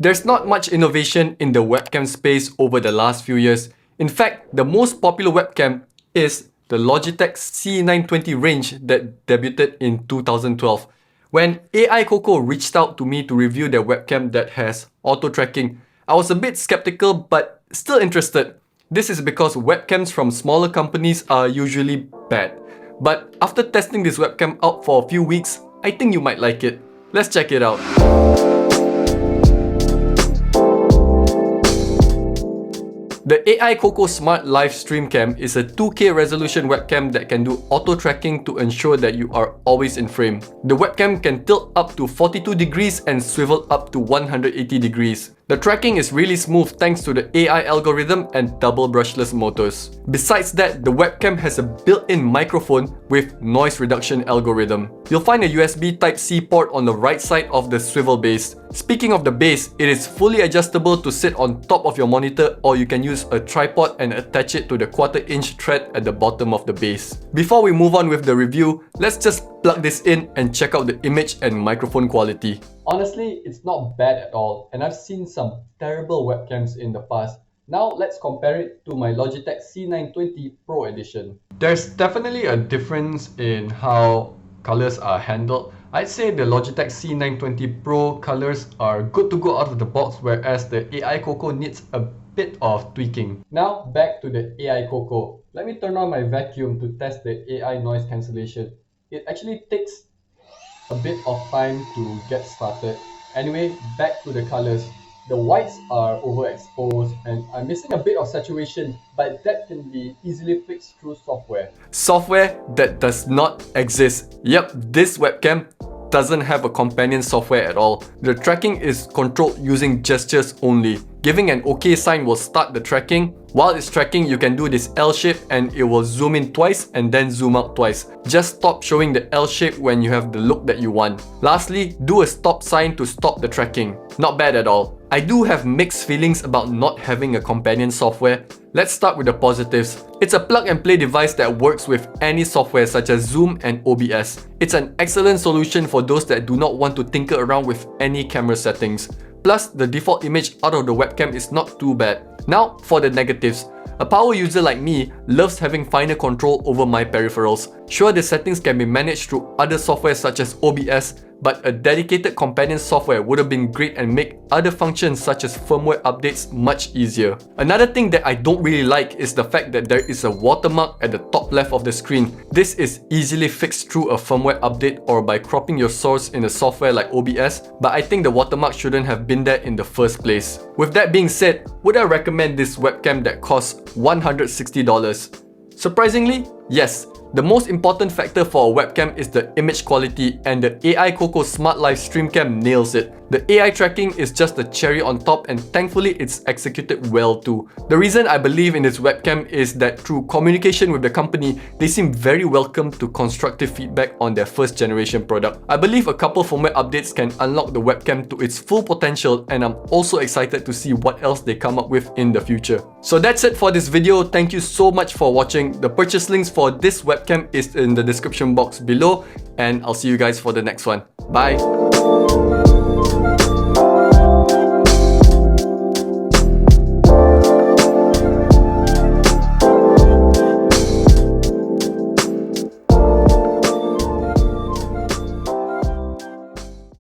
There's not much innovation in the webcam space over the last few years. In fact, the most popular webcam is the Logitech C920 range that debuted in 2012. When AICOCO reached out to me to review their webcam that has auto tracking, I was a bit skeptical but still interested. This is because webcams from smaller companies are usually bad. But after testing this webcam out for a few weeks, I think you might like it. Let's check it out. The AICOCO Smart Live Streamcam is a 2K resolution webcam that can do auto tracking to ensure that you are always in frame. The webcam can tilt up to 42 degrees and swivel up to 180 degrees. The tracking is really smooth thanks to the AI algorithm and double brushless motors. Besides that, the webcam has a built-in microphone with noise reduction algorithm. You'll find a USB Type-C port on the right side of the swivel base. Speaking of the base, it is fully adjustable to sit on top of your monitor, or you can use a tripod and attach it to the 1/4-inch thread at the bottom of the base. Before we move on with the review, let's just plug this in and check out the image and microphone quality. Honestly, it's not bad at all, and I've seen some terrible webcams in the past. Now let's compare it to my Logitech C920 Pro Edition. There's definitely a difference in how colors are handled. I'd say the Logitech C920 Pro colors are good to go out of the box, whereas the AICOCO needs a bit of tweaking. Now back to the AICOCO. Let me turn on my vacuum to test the AI noise cancellation. It actually takes a bit of time to get started. Anyway, back to the colors. The whites are overexposed and I'm missing a bit of saturation, but that can be easily fixed through software. Software that does not exist. Yep, this webcam doesn't have a companion software at all. The tracking is controlled using gestures only. Giving an OK sign will start the tracking. While it's tracking, you can do this L shape and it will zoom in twice and then zoom out twice. Just stop showing the L shape when you have the look that you want. Lastly, do a stop sign to stop the tracking. Not bad at all. I do have mixed feelings about not having a companion software. Let's start with the positives. It's a plug-and-play device that works with any software such as Zoom and OBS. It's an excellent solution for those that do not want to tinker around with any camera settings. Plus, the default image out of the webcam is not too bad. Now, for the negatives. A power user like me loves having finer control over my peripherals. Sure, the settings can be managed through other software such as OBS, but a dedicated companion software would have been great and make other functions such as firmware updates much easier. Another thing that I don't really like is the fact that there is a watermark at the top left of the screen. This is easily fixed through a firmware update or by cropping your source in a software like OBS, but I think the watermark shouldn't have been there in the first place. With that being said, would I recommend this webcam that costs $160? Surprisingly, yes. The most important factor for a webcam is the image quality, and the AICOCO Smart Live Streamcam nails it. The AI tracking is just the cherry on top, and thankfully it's executed well too. The reason I believe in this webcam is that through communication with the company, they seem very welcome to constructive feedback on their first generation product. I believe a couple firmware updates can unlock the webcam to its full potential, and I'm also excited to see what else they come up with in the future. So that's it for this video. Thank you so much for watching. The purchase links for this webcam is in the description box below, and I'll see you guys for the next one. Bye!